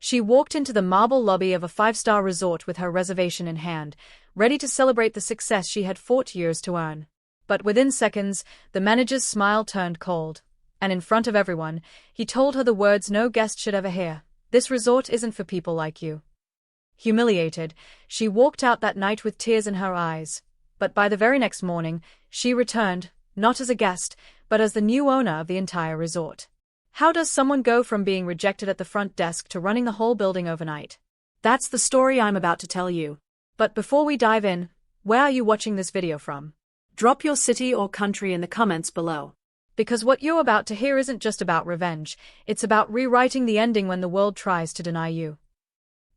She walked into the marble lobby of a five-star resort with her reservation in hand, ready to celebrate the success she had fought years to earn. But within seconds, the manager's smile turned cold, and in front of everyone, he told her the words no guest should ever hear: "This resort isn't for people like you." Humiliated, she walked out that night with tears in her eyes. But by the very next morning, she returned, not as a guest, but as the new owner of the entire resort. How does someone go from being rejected at the front desk to running the whole building overnight? That's the story I'm about to tell you. But before we dive in, where are you watching this video from? Drop your city or country in the comments below. Because what you're about to hear isn't just about revenge, it's about rewriting the ending when the world tries to deny you.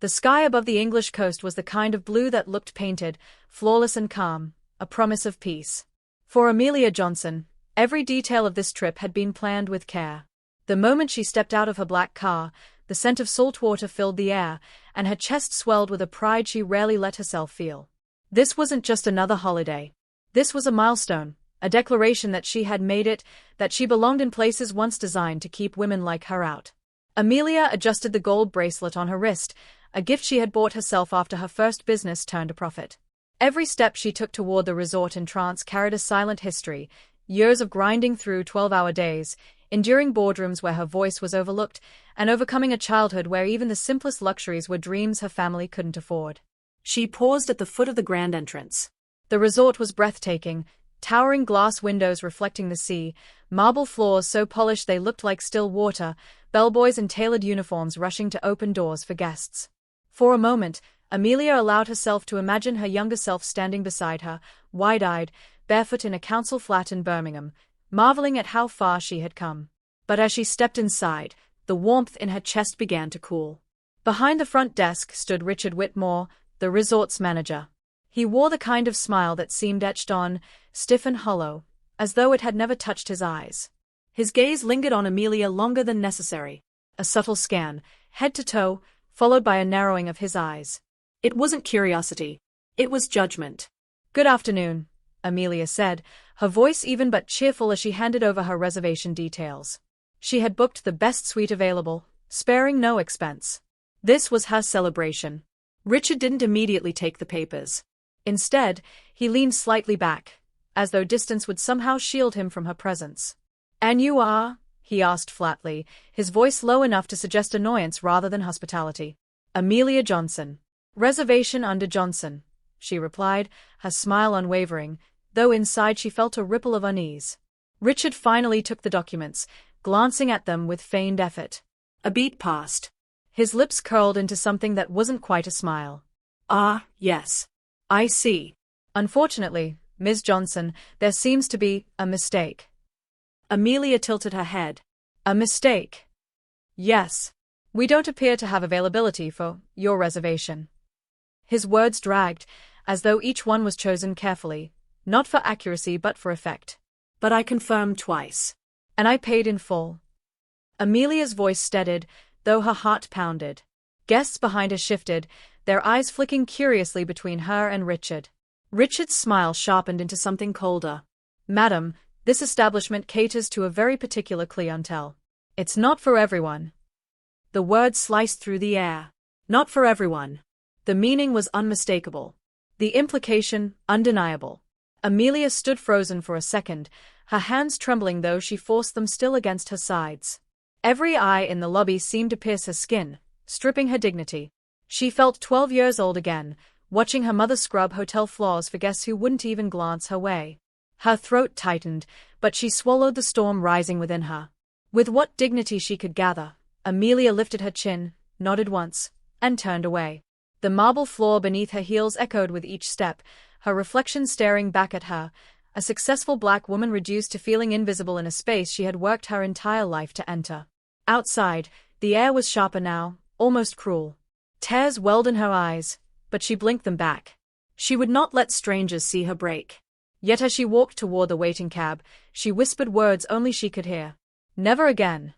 The sky above the English coast was the kind of blue that looked painted, flawless and calm, a promise of peace. For Amelia Johnson, every detail of this trip had been planned with care. The moment she stepped out of her black car, the scent of salt water filled the air, and her chest swelled with a pride she rarely let herself feel. This wasn't just another holiday. This was a milestone, a declaration that she had made it, that she belonged in places once designed to keep women like her out. Amelia adjusted the gold bracelet on her wrist, a gift she had bought herself after her first business turned a profit. Every step she took toward the resort in trance carried a silent history, years of grinding through 12-hour days, enduring boardrooms where her voice was overlooked, and overcoming a childhood where even the simplest luxuries were dreams her family couldn't afford. She paused at the foot of the grand entrance. The resort was breathtaking, towering glass windows reflecting the sea, marble floors so polished they looked like still water, bellboys in tailored uniforms rushing to open doors for guests. For a moment, Amelia allowed herself to imagine her younger self standing beside her, wide-eyed, barefoot in a council flat in Birmingham, marveling at how far she had come. But as she stepped inside, the warmth in her chest began to cool. Behind the front desk stood Richard Whitmore, the resort's manager. He wore the kind of smile that seemed etched on, stiff and hollow, as though it had never touched his eyes. His gaze lingered on Amelia longer than necessary. A subtle scan, head to toe, followed by a narrowing of his eyes. It wasn't curiosity. It was judgment. "Good afternoon," Amelia said, her voice even but cheerful as she handed over her reservation details. She had booked the best suite available, sparing no expense. This was her celebration. Richard didn't immediately take the papers. Instead, he leaned slightly back, as though distance would somehow shield him from her presence. "And you are?" he asked flatly, his voice low enough to suggest annoyance rather than hospitality. "Amelia Johnson." "Reservation under Johnson," she replied, her smile unwavering, though inside she felt a ripple of unease. Richard finally took the documents, glancing at them with feigned effort. A beat passed. His lips curled into something that wasn't quite a smile. "Ah, yes. I see. Unfortunately, Ms. Johnson, there seems to be a mistake." Amelia tilted her head. "A mistake?" "Yes. We don't appear to have availability for your reservation." His words dragged, as though each one was chosen carefully, not for accuracy but for effect. "But I confirmed twice. And I paid in full." Amelia's voice steadied, though her heart pounded. Guests behind her shifted, their eyes flicking curiously between her and Richard. Richard's smile sharpened into something colder. "Madam, this establishment caters to a very particular clientele. It's not for everyone." The words sliced through the air. Not for everyone. The meaning was unmistakable. The implication, undeniable. Amelia stood frozen for a second, her hands trembling though she forced them still against her sides. Every eye in the lobby seemed to pierce her skin, stripping her dignity. She felt 12 years old again, watching her mother scrub hotel floors for guests who wouldn't even glance her way. Her throat tightened, but she swallowed the storm rising within her. With what dignity she could gather, Amelia lifted her chin, nodded once, and turned away. The marble floor beneath her heels echoed with each step, her reflection staring back at her, a successful black woman reduced to feeling invisible in a space she had worked her entire life to enter. Outside, the air was sharper now, almost cruel. Tears welled in her eyes, but she blinked them back. She would not let strangers see her break. Yet as she walked toward the waiting cab, she whispered words only she could hear. "Never again."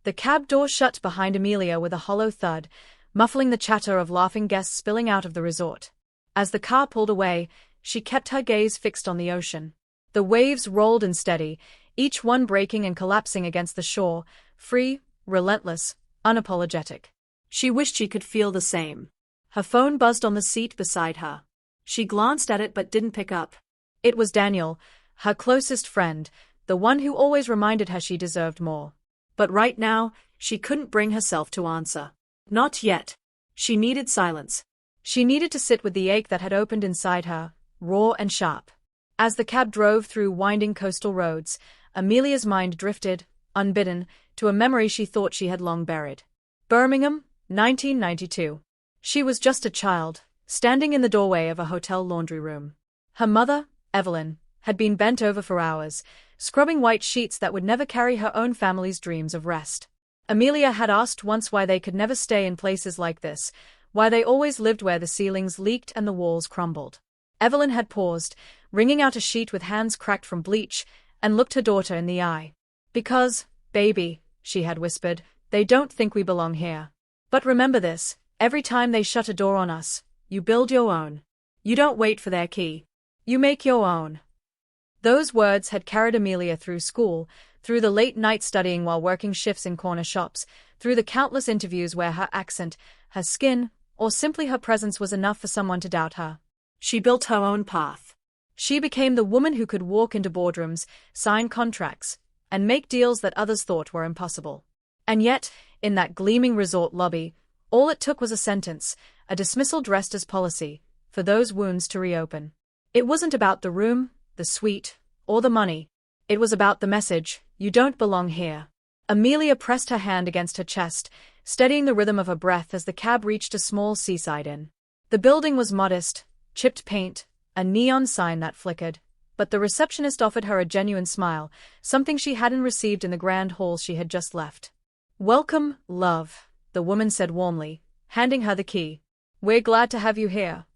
The cab door shut behind Amelia with a hollow thud, muffling the chatter of laughing guests spilling out of the resort. As the car pulled away, she kept her gaze fixed on the ocean. The waves rolled unsteady, each one breaking and collapsing against the shore, free, relentless, unapologetic. She wished she could feel the same. Her phone buzzed on the seat beside her. She glanced at it but didn't pick up. It was Daniel, her closest friend, the one who always reminded her she deserved more. But right now, she couldn't bring herself to answer. Not yet. She needed silence. She needed to sit with the ache that had opened inside her, raw and sharp. As the cab drove through winding coastal roads, Amelia's mind drifted, unbidden, to a memory she thought she had long buried. Birmingham, 1992. She was just a child, standing in the doorway of a hotel laundry room. Her mother, Evelyn, had been bent over for hours, scrubbing white sheets that would never carry her own family's dreams of rest. Amelia had asked once why they could never stay in places like this, why they always lived where the ceilings leaked and the walls crumbled. Evelyn had paused, wringing out a sheet with hands cracked from bleach, and looked her daughter in the eye. Because, baby, she had whispered, they don't think we belong here. But remember this, every time they shut a door on us, you build your own. You don't wait for their key. You make your own. Those words had carried Amelia through school, through the late night studying while working shifts in corner shops, through the countless interviews where her accent, her skin, or simply her presence was enough for someone to doubt her. She built her own path. She became the woman who could walk into boardrooms, sign contracts, and make deals that others thought were impossible. And yet, in that gleaming resort lobby, all it took was a sentence, a dismissal dressed as policy, for those wounds to reopen. It wasn't about the room, the suite, or the money. It was about the message, you don't belong here. Amelia pressed her hand against her chest, steadying the rhythm of her breath as the cab reached a small seaside inn. The building was modest, chipped paint, a neon sign that flickered, but the receptionist offered her a genuine smile, something she hadn't received in the grand halls she had just left. Welcome, love, the woman said warmly, handing her the key. We're glad to have you here.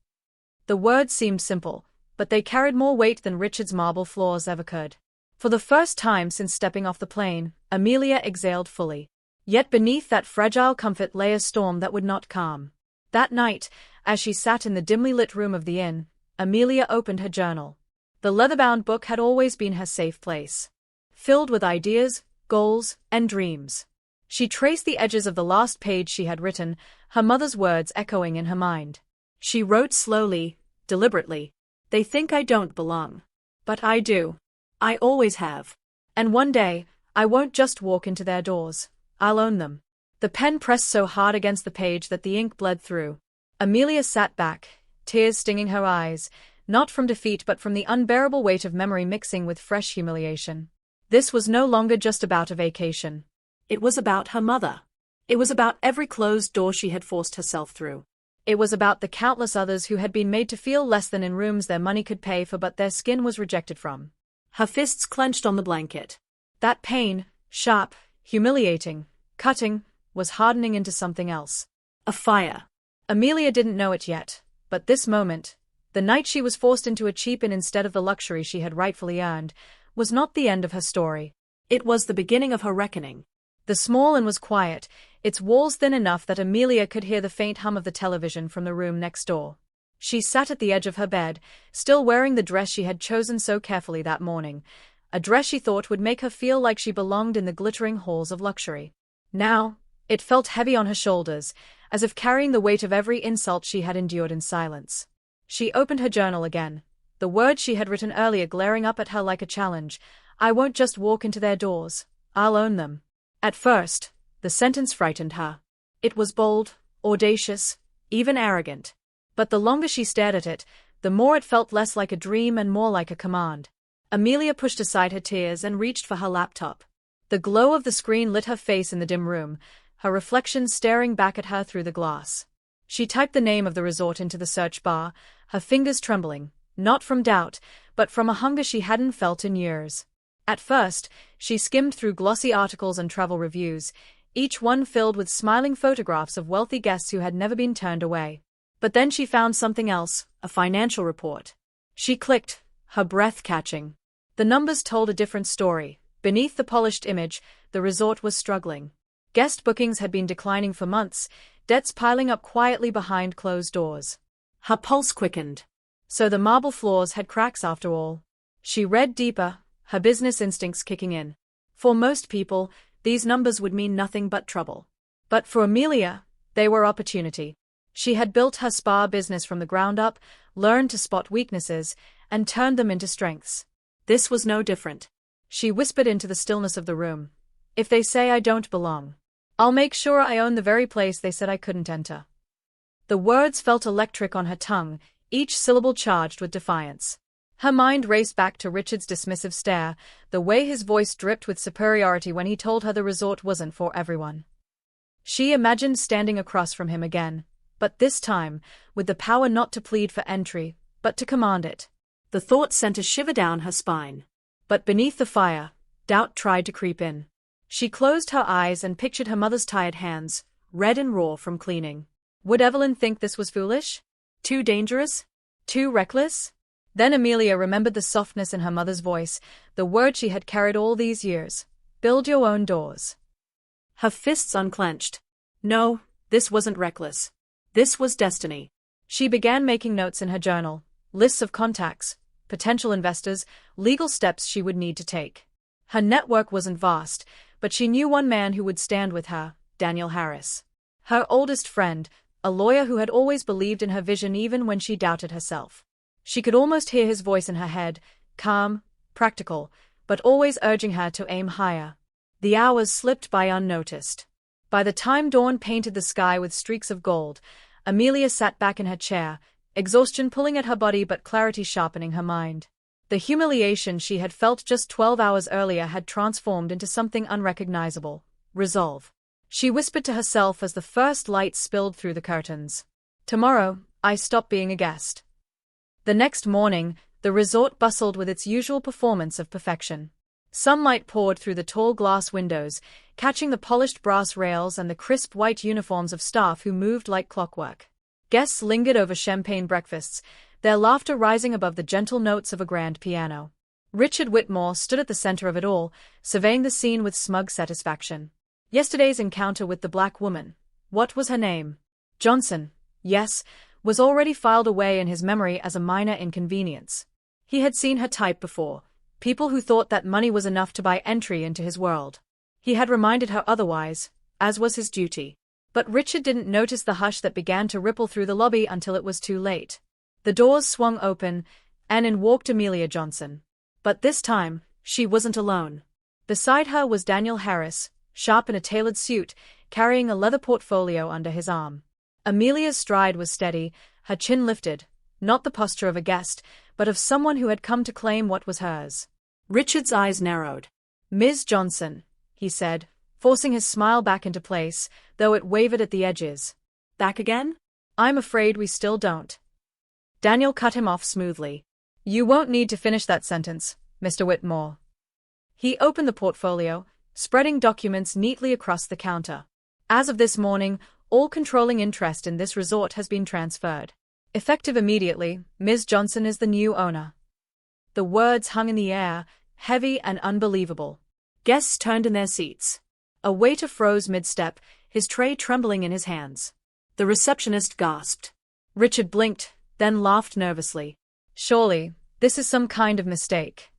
The words seemed simple, but they carried more weight than Richard's marble floors ever could. For the first time since stepping off the plane, Amelia exhaled fully. Yet beneath that fragile comfort lay a storm that would not calm. That night, as she sat in the dimly lit room of the inn, Amelia opened her journal. The leather-bound book had always been her safe place. Filled with ideas, goals, and dreams. She traced the edges of the last page she had written, her mother's words echoing in her mind. She wrote slowly, deliberately. They think I don't belong. But I do. I always have. And one day, I won't just walk into their doors. I'll own them. The pen pressed so hard against the page that the ink bled through. Amelia sat back, tears stinging her eyes, not from defeat but from the unbearable weight of memory mixing with fresh humiliation. This was no longer just about a vacation. It was about her mother. It was about every closed door she had forced herself through. It was about the countless others who had been made to feel less than in rooms their money could pay for but their skin was rejected from. Her fists clenched on the blanket. That pain, sharp, humiliating, cutting, was hardening into something else. A fire. Amelia didn't know it yet, but this moment, the night she was forced into a cheap inn instead of the luxury she had rightfully earned, was not the end of her story. It was the beginning of her reckoning. The small inn was quiet, its walls thin enough that Amelia could hear the faint hum of the television from the room next door. She sat at the edge of her bed, still wearing the dress she had chosen so carefully that morning, a dress she thought would make her feel like she belonged in the glittering halls of luxury. Now, it felt heavy on her shoulders, as if carrying the weight of every insult she had endured in silence. She opened her journal again, the words she had written earlier glaring up at her like a challenge. I won't just walk into their doors, I'll own them. At first, the sentence frightened her. It was bold, audacious, even arrogant. But the longer she stared at it, the more it felt less like a dream and more like a command. Amelia pushed aside her tears and reached for her laptop. The glow of the screen lit her face in the dim room, her reflection staring back at her through the glass. She typed the name of the resort into the search bar, her fingers trembling, not from doubt, but from a hunger she hadn't felt in years. At first, she skimmed through glossy articles and travel reviews, each one filled with smiling photographs of wealthy guests who had never been turned away. But then she found something else, a financial report. She clicked, her breath catching. The numbers told a different story. Beneath the polished image, the resort was struggling. Guest bookings had been declining for months, debts piling up quietly behind closed doors. Her pulse quickened. So the marble floors had cracks after all. She read deeper, her business instincts kicking in. For most people, these numbers would mean nothing but trouble. But for Amelia, They were opportunity. She had built her spa business from the ground up, learned to spot weaknesses, and turned them into strengths. This was no different. She whispered into the stillness of the room. If they say I don't belong, I'll make sure I own the very place they said I couldn't enter. The words felt electric on her tongue, each syllable charged with defiance. Her mind raced back to Richard's dismissive stare, the way his voice dripped with superiority when he told her the resort wasn't for everyone. She imagined standing across from him again, but this time, with the power not to plead for entry, but to command it. The thought sent a shiver down her spine. But beneath the fire, doubt tried to creep in. She closed her eyes and pictured her mother's tired hands, red and raw from cleaning. Would Evelyn think this was foolish? Too dangerous? Too reckless? Then Amelia remembered the softness in her mother's voice, the word she had carried all these years. Build your own doors. Her fists unclenched. No, this wasn't reckless. This was destiny. She began making notes in her journal, lists of contacts, potential investors, legal steps she would need to take. Her network wasn't vast, but she knew one man who would stand with her, Daniel Harris. Her oldest friend, a lawyer who had always believed in her vision even when she doubted herself. She could almost hear his voice in her head, calm, practical, but always urging her to aim higher. The hours slipped by unnoticed. By the time dawn painted the sky with streaks of gold, Amelia sat back in her chair, exhaustion pulling at her body but clarity sharpening her mind. The humiliation she had felt just 12 hours earlier had transformed into something unrecognizable: resolve. She whispered to herself as the first light spilled through the curtains. Tomorrow, I stop being a guest. The next morning, the resort bustled with its usual performance of perfection. Sunlight poured through the tall glass windows, catching the polished brass rails and the crisp white uniforms of staff who moved like clockwork. Guests lingered over champagne breakfasts, their laughter rising above the gentle notes of a grand piano. Richard Whitmore stood at the center of it all, surveying the scene with smug satisfaction. Yesterday's encounter with the black woman, what was her name? Johnson, yes, was already filed away in his memory as a minor inconvenience. He had seen her type before, people who thought that money was enough to buy entry into his world. He had reminded her otherwise, as was his duty. But Richard didn't notice the hush that began to ripple through the lobby until it was too late. The doors swung open, and in walked Amelia Johnson. But this time, she wasn't alone. Beside her was Daniel Harris, sharp in a tailored suit, carrying a leather portfolio under his arm. Amelia's stride was steady, her chin lifted, not the posture of a guest, but of someone who had come to claim what was hers. Richard's eyes narrowed. Ms. Johnson, he said, forcing his smile back into place, though it wavered at the edges. Back again? I'm afraid we still don't. Daniel cut him off smoothly. You won't need to finish that sentence, Mr. Whitmore. He opened the portfolio, spreading documents neatly across the counter. As of this morning, all controlling interest in this resort has been transferred. Effective immediately, Ms. Johnson is the new owner. The words hung in the air, heavy and unbelievable. Guests turned in their seats. A waiter froze mid-step, his tray trembling in his hands. The receptionist gasped. Richard blinked, then laughed nervously. Surely, this is some kind of mistake.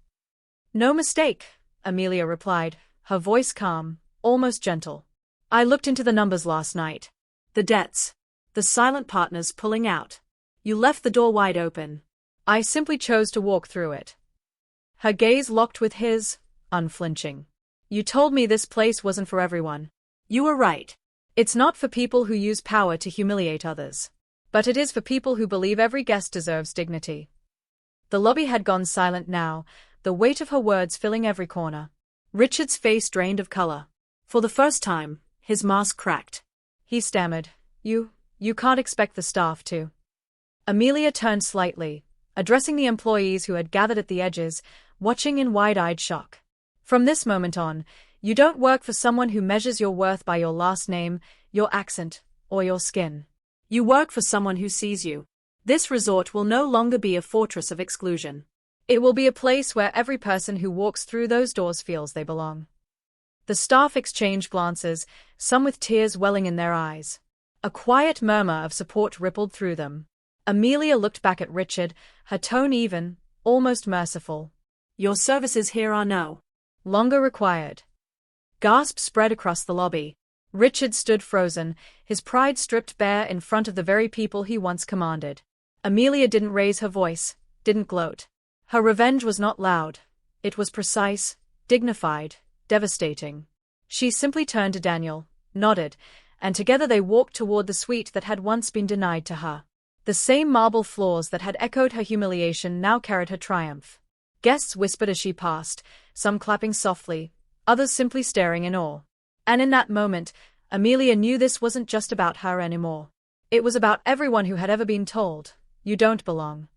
No mistake, Amelia replied, her voice calm, almost gentle. I looked into the numbers last night. The debts. The silent partners pulling out. You left the door wide open. I simply chose to walk through it. Her gaze locked with his, unflinching. You told me this place wasn't for everyone. You were right. It's not for people who use power to humiliate others. But it is for people who believe every guest deserves dignity. The lobby had gone silent now, the weight of her words filling every corner. Richard's face drained of color. For the first time, his mask cracked. He stammered, You can't expect the staff to. Amelia turned slightly, addressing the employees who had gathered at the edges, watching in wide-eyed shock. From this moment on, you don't work for someone who measures your worth by your last name, your accent, or your skin. You work for someone who sees you. This resort will no longer be a fortress of exclusion. It will be a place where every person who walks through those doors feels they belong. The staff exchanged glances, some with tears welling in their eyes. A quiet murmur of support rippled through them. Amelia looked back at Richard, her tone even, almost merciful. Your services here are no longer required. Gasps spread across the lobby. Richard stood frozen, his pride stripped bare in front of the very people he once commanded. Amelia didn't raise her voice, didn't gloat. Her revenge was not loud. It was precise, dignified, devastating. She simply turned to Daniel, nodded, and together they walked toward the suite that had once been denied to her. The same marble floors that had echoed her humiliation now carried her triumph. Guests whispered as she passed, some clapping softly, others simply staring in awe. And in that moment, Amelia knew this wasn't just about her anymore. It was about everyone who had ever been told, "You don't belong."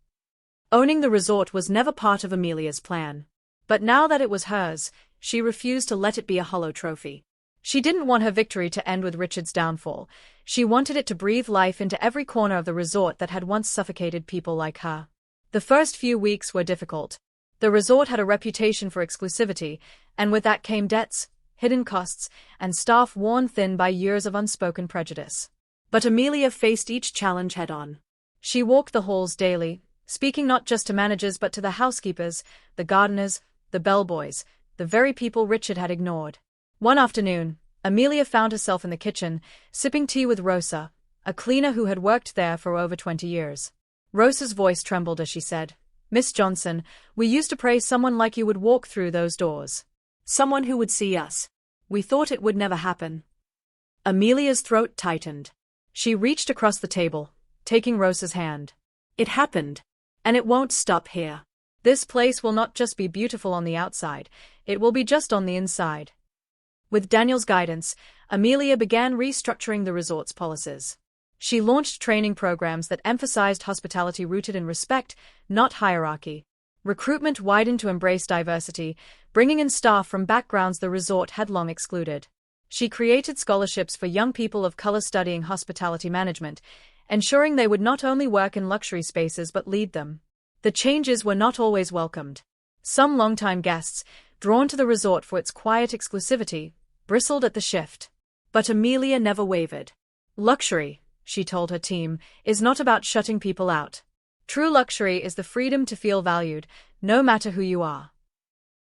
Owning the resort was never part of Amelia's plan. But now that it was hers, she refused to let it be a hollow trophy. She didn't want her victory to end with Richard's downfall. She wanted it to breathe life into every corner of the resort that had once suffocated people like her. The first few weeks were difficult. The resort had a reputation for exclusivity, and with that came debts, hidden costs, and staff worn thin by years of unspoken prejudice. But Amelia faced each challenge head-on. She walked the halls daily, speaking not just to managers but to the housekeepers, the gardeners, the bellboys, the very people Richard had ignored. One afternoon, Amelia found herself in the kitchen, sipping tea with Rosa, a cleaner who had worked there for over 20 years. Rosa's voice trembled as she said, "Miss Johnson, we used to pray someone like you would walk through those doors. Someone who would see us. We thought it would never happen." Amelia's throat tightened. She reached across the table, taking Rosa's hand. "It happened. And it won't stop here. This place will not just be beautiful on the outside, it will be just on the inside." With Daniel's guidance, Amelia began restructuring the resort's policies. She launched training programs that emphasized hospitality rooted in respect, not hierarchy. Recruitment widened to embrace diversity, bringing in staff from backgrounds the resort had long excluded. She created scholarships for young people of color studying hospitality management, ensuring they would not only work in luxury spaces but lead them. The changes were not always welcomed. Some longtime guests, drawn to the resort for its quiet exclusivity, bristled at the shift. But Amelia never wavered. "Luxury," she told her team, "is not about shutting people out. True luxury is the freedom to feel valued, no matter who you are."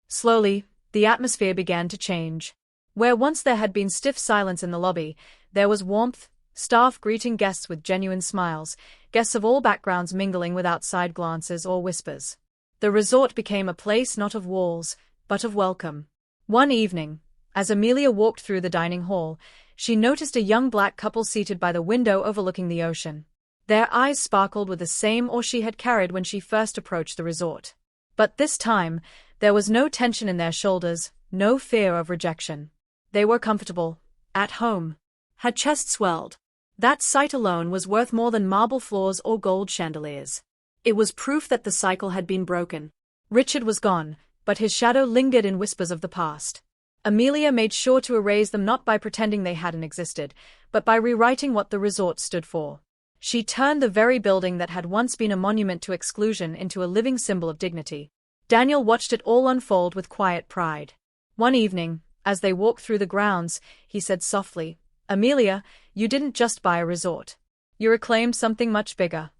Slowly, the atmosphere began to change. Where once there had been stiff silence in the lobby, there was warmth, staff greeting guests with genuine smiles, guests of all backgrounds mingling with outside glances or whispers. The resort became a place not of walls, but of welcome. One evening, as Amelia walked through the dining hall, she noticed a young black couple seated by the window overlooking the ocean. Their eyes sparkled with the same awe she had carried when she first approached the resort. But this time, there was no tension in their shoulders, no fear of rejection. They were comfortable, at home. Her chest swelled. That sight alone was worth more than marble floors or gold chandeliers. It was proof that the cycle had been broken. Richard was gone, but his shadow lingered in whispers of the past. Amelia made sure to erase them not by pretending they hadn't existed, but by rewriting what the resort stood for. She turned the very building that had once been a monument to exclusion into a living symbol of dignity. Daniel watched it all unfold with quiet pride. One evening, as they walked through the grounds, he said softly, "Amelia, you didn't just buy a resort. You reclaimed something much bigger."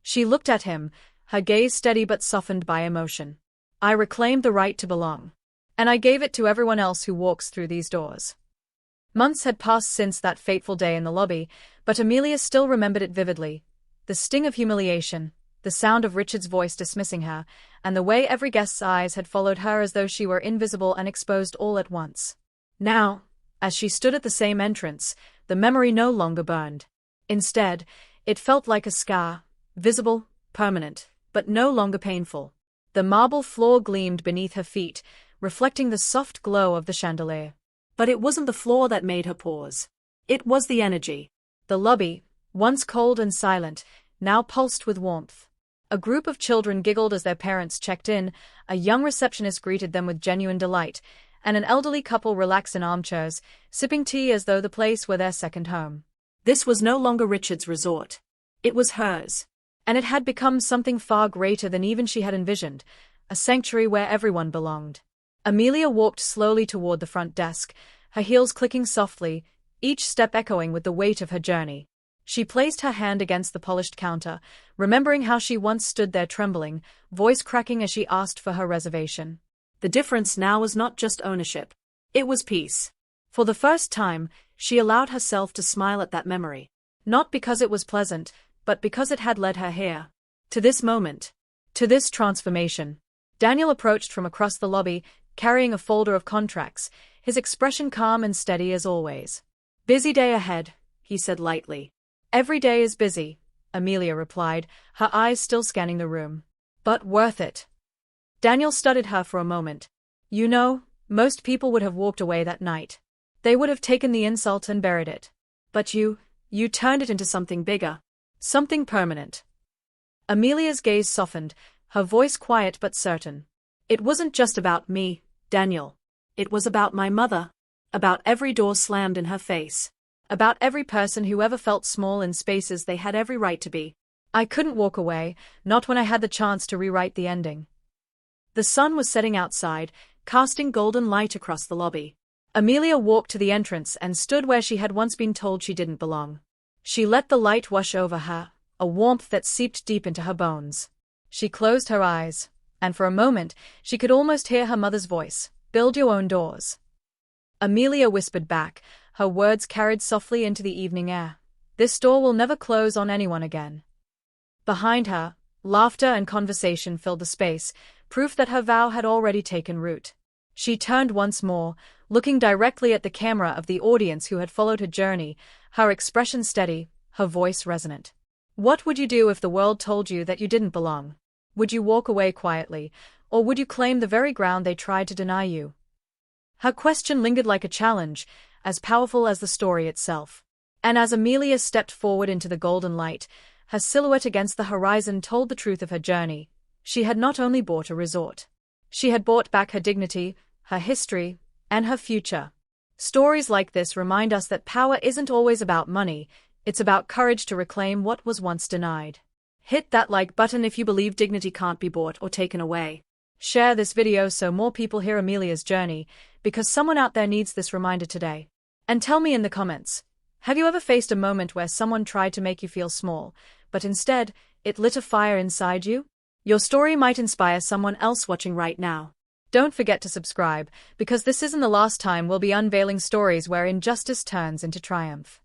She looked at him, her gaze steady but softened by emotion. "I reclaimed the right to belong. And I gave it to everyone else who walks through these doors." Months had passed since that fateful day in the lobby, but Amelia still remembered it vividly. The sting of humiliation, the sound of Richard's voice dismissing her, and the way every guest's eyes had followed her as though she were invisible and exposed all at once. Now, as she stood at the same entrance, the memory no longer burned. Instead, it felt like a scar, visible, permanent, but no longer painful. The marble floor gleamed beneath her feet, reflecting the soft glow of the chandelier. But it wasn't the floor that made her pause. It was the energy. The lobby, once cold and silent, now pulsed with warmth. A group of children giggled as their parents checked in, a young receptionist greeted them with genuine delight, and an elderly couple relaxed in armchairs, sipping tea as though the place were their second home. This was no longer Richard's resort. It was hers. And it had become something far greater than even she had envisioned, a sanctuary where everyone belonged. Amelia walked slowly toward the front desk, her heels clicking softly, each step echoing with the weight of her journey. She placed her hand against the polished counter, remembering how she once stood there trembling, voice cracking as she asked for her reservation. The difference now was not just ownership. It was peace. For the first time, She allowed herself to smile at that memory. Not because it was pleasant, but because it had led her here. To this moment. To this transformation. Daniel approached from across the lobby, carrying a folder of contracts, his expression calm and steady as always. Busy day ahead, he said lightly. Every day is busy, Amelia replied, her eyes still scanning the room. But worth it. Daniel studied her for a moment. You know, most people would have walked away that night. They would have taken the insult and buried it. But you turned it into something bigger. Something permanent. Amelia's gaze softened, her voice quiet but certain. It wasn't just about me, Daniel. It was about my mother. About every door slammed in her face. About every person who ever felt small in spaces they had every right to be. I couldn't walk away, not when I had the chance to rewrite the ending. The sun was setting outside, casting golden light across the lobby. Amelia walked to the entrance and stood where she had once been told she didn't belong. She let the light wash over her, a warmth that seeped deep into her bones. She closed her eyes, and for a moment she could almost hear her mother's voice, "Build your own doors." Amelia whispered back, her words carried softly into the evening air. This door will never close on anyone again. Behind her, laughter and conversation filled the space, proof that her vow had already taken root. She turned once more, looking directly at the camera of the audience who had followed her journey, her expression steady, her voice resonant. What would you do if the world told you that you didn't belong? Would you walk away quietly, or would you claim the very ground they tried to deny you? Her question lingered like a challenge, as powerful as the story itself. And as Amelia stepped forward into the golden light, her silhouette against the horizon told the truth of her journey. She had not only bought a resort. She had bought back her dignity, her history, and her future. Stories like this remind us that power isn't always about money, it's about courage to reclaim what was once denied. Hit that like button if you believe dignity can't be bought or taken away. Share this video so more people hear Amelia's journey, because someone out there needs this reminder today. And tell me in the comments, have you ever faced a moment where someone tried to make you feel small, but instead, it lit a fire inside you? Your story might inspire someone else watching right now. Don't forget to subscribe, because this isn't the last time we'll be unveiling stories where injustice turns into triumph.